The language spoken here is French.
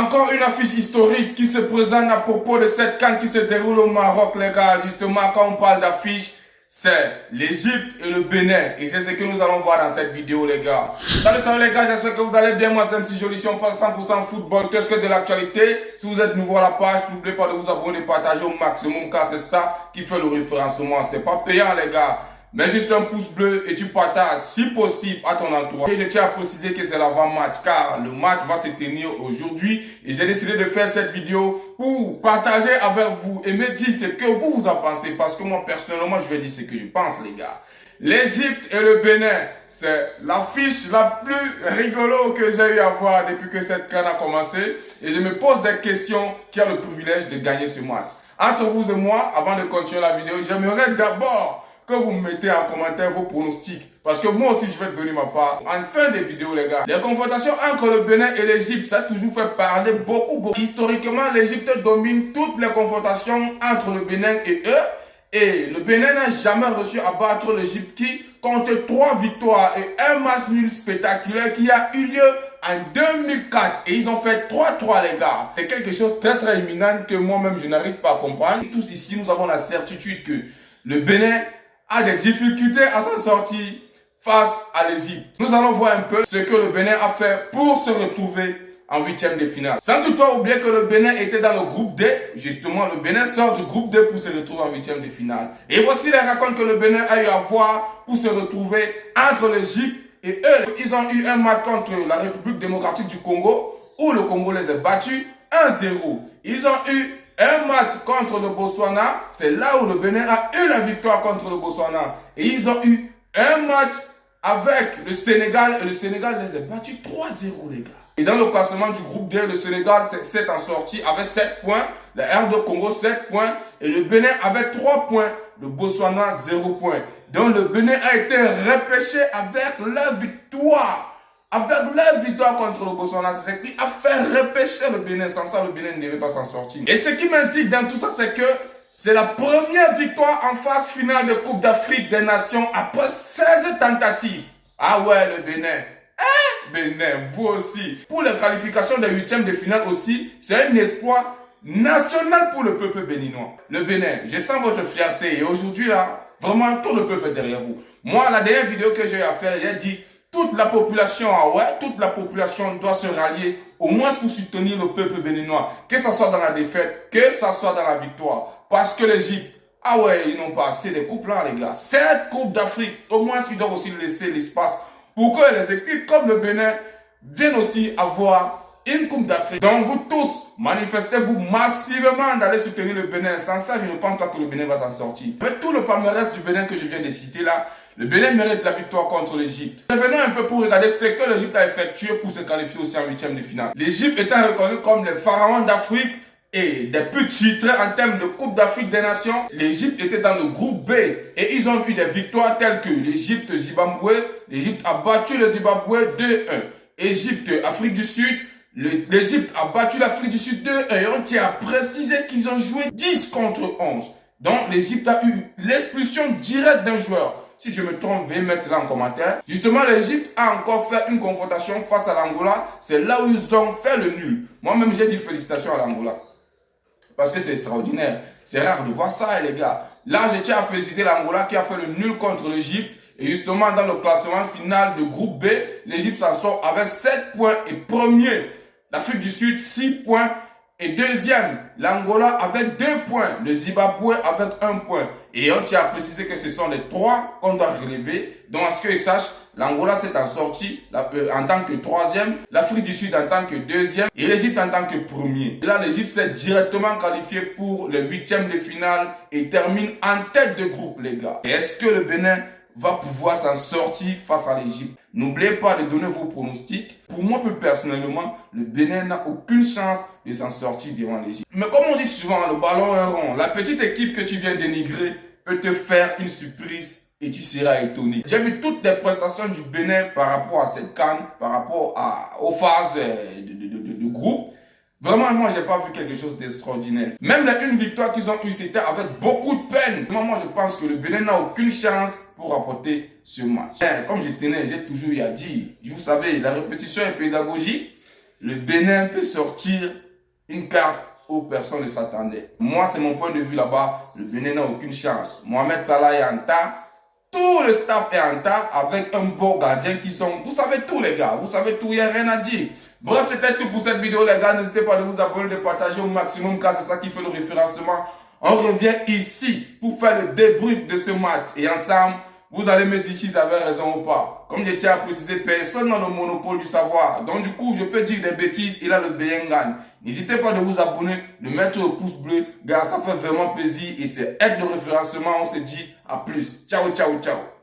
Encore une affiche historique qui se présente à propos de cette CAN qui se déroule au Maroc, les gars. Justement, quand on parle d'affiche, c'est l'Égypte et le Bénin. Et c'est ce que nous allons voir dans cette vidéo, les gars. Salut les gars, j'espère que vous allez bien. Moi, c'est MC Jolichi, on parle 100% football, qu'est-ce que de l'actualité. Si vous êtes nouveau à la page, n'oubliez pas de vous abonner, de partager au maximum, car c'est ça qui fait le référencement. C'est pas payant, les gars. Mais juste un pouce bleu et tu partages, si possible, à ton entourage. Et je tiens à préciser que c'est l'avant-match, car le match va se tenir aujourd'hui. Et j'ai décidé de faire cette vidéo pour partager avec vous et me dire ce que vous en pensez. Parce que moi, personnellement, je vais dire ce que je pense, les gars. L'Égypte et le Bénin, c'est l'affiche la plus rigolo que j'ai eu à voir depuis que cette CAN a commencé. Et je me pose des questions qui a le privilège de gagner ce match. Entre vous et moi, avant de continuer la vidéo, j'aimerais d'abord que vous me mettez en commentaire vos pronostics. Parce que moi aussi, je vais te donner ma part. En fin de vidéo, les gars, les confrontations entre le Bénin et l'Égypte, ça a toujours fait parler beaucoup. Historiquement, l'Égypte domine toutes les confrontations entre le Bénin et eux. Et le Bénin n'a jamais reçu à battre l'Égypte qui compte 3 victoires et un match nul spectaculaire qui a eu lieu en 2004. Et ils ont fait 3-3, les gars. C'est quelque chose de très éminent que moi-même, je n'arrive pas à comprendre. Tous ici, nous avons la certitude que le Bénin a des difficultés à s'en sortir face à l'Égypte. Nous allons voir un peu ce que le Bénin a fait pour se retrouver en huitième de finale. Sans toutefois oublier que le Bénin était dans le groupe D. Justement, le Bénin sort du groupe D pour se retrouver en huitième de finale. Et voici les racontes que le Bénin a eu à voir pour se retrouver entre l'Égypte et eux. Ils ont eu un match contre la République démocratique du Congo où le Congo les a battus 1-0. Ils ont eu un match contre le Botswana, c'est là où le Bénin a eu la victoire contre le Botswana. Et ils ont eu un match avec le Sénégal et le Sénégal les a battus 3-0, les gars. Et dans le classement du groupe D, le Sénégal s'est en sorti avec 7 points, le R2 Congo 7 points et le Bénin avec 3 points, le Botswana 0 points. Donc le Bénin a été repêché avec la victoire. Avec leur victoire contre le Botswana, c'est ce qui a fait repêcher le Bénin. Sans ça, le Bénin ne devait pas s'en sortir. Et ce qui m'intrigue dans tout ça, c'est que c'est la première victoire en phase finale de Coupe d'Afrique des Nations après 16 tentatives. Ah ouais, le Bénin. Bénin, vous aussi. Pour les qualifications des huitièmes de finale aussi, c'est un espoir national pour le peuple béninois. Le Bénin, je sens votre fierté. Et aujourd'hui, là, vraiment, tout le peuple est derrière vous. Moi, la dernière vidéo que j'ai eu à faire, j'ai dit toute la population, toute la population doit se rallier au moins pour soutenir le peuple béninois. Que ce soit dans la défaite, que ce soit dans la victoire. Parce que l'Égypte, ils n'ont pas assez de coupes là, les gars. 7 coupes d'Afrique, au moins ils doivent aussi laisser l'espace pour que les équipes comme le Bénin viennent aussi avoir une coupe d'Afrique. Donc vous tous, manifestez-vous massivement d'aller soutenir le Bénin. Sans ça, je ne pense pas que le Bénin va s'en sortir. Avec tout le palmarès du Bénin que je viens de citer là, le Bénin mérite la victoire contre l'Égypte. Revenons un peu pour regarder ce que l'Égypte a effectué pour se qualifier aussi en huitième de finale. L'Égypte étant reconnue comme les pharaons d'Afrique et des plus titrés en termes de Coupe d'Afrique des Nations, l'Égypte était dans le groupe B et ils ont eu des victoires telles que l'Égypte-Zimbabwe. L'Égypte a battu le Zimbabwe 2-1. Égypte-Afrique du Sud. L'Égypte a battu l'Afrique du Sud 2-1 et on tient à préciser qu'ils ont joué 10 contre 11. Donc l'Égypte a eu l'expulsion directe d'un joueur. Si je me trompe, veuillez mettre ça en commentaire. Justement, l'Égypte a encore fait une confrontation face à l'Angola. C'est là où ils ont fait le nul. Moi-même, j'ai dit félicitations à l'Angola. Parce que c'est extraordinaire. C'est rare de voir ça, les gars. Là, je tiens à féliciter l'Angola qui a fait le nul contre l'Égypte. Et justement, dans le classement final de groupe B, l'Égypte s'en sort avec 7 points et premier. L'Afrique du Sud, 6 points. Et deuxième, l'Angola avec 2 points, le Zimbabwe avec 1 point. Et on tient à préciser que ce sont les 3 qu'on doit relever. Donc à ce qu'ils sachent, l'Angola s'est en sortie en tant que 3e, l'Afrique du Sud en tant que 2e et l'Égypte en tant que 1er. Et là, l'Égypte s'est directement qualifiée pour les 8e de finale et termine en tête de groupe, les gars. Et est-ce que le Bénin va pouvoir s'en sortir face à l'Égypte? N'oubliez pas de donner vos pronostics. Pour moi, plus personnellement, le Bénin n'a aucune chance de s'en sortir devant l'Égypte. Mais comme on dit souvent, le ballon est rond. La petite équipe que tu viens dénigrer peut te faire une surprise et tu seras étonné. J'ai vu toutes les prestations du Bénin par rapport à cette CAN, par rapport aux phases de groupe. Vraiment, moi, j'ai pas vu quelque chose d'extraordinaire. Même les une victoire qu'ils ont eue, c'était avec beaucoup de peine. Moi, je pense que le Bénin n'a aucune chance pour rapporter ce match. Comme j'ai toujours eu à dire, vous savez, la répétition est pédagogique. le Bénin peut sortir une carte où personne ne s'attendait. Moi, c'est mon point de vue là-bas. Le Bénin n'a aucune chance. Mohamed Salah est en tas. Tout le staff est en tas avec un beau gardien qui sont... Vous savez tout les gars. Vous savez tout, il n'y a rien à dire. Bref, c'était tout pour cette vidéo les gars. N'hésitez pas à vous abonner, de partager au maximum car c'est ça qui fait le référencement. On revient ici pour faire le débrief de ce match. Et ensemble, vous allez me dire si j'avais raison ou pas. Comme je tiens à préciser, personne n'a le monopole du savoir. Donc du coup, je peux dire des bêtises et là le Bénin gagne. N'hésitez pas de vous abonner, de mettre le pouce bleu. Gars, ça fait vraiment plaisir et c'est aide le référencement. On se dit à plus. Ciao, ciao, ciao.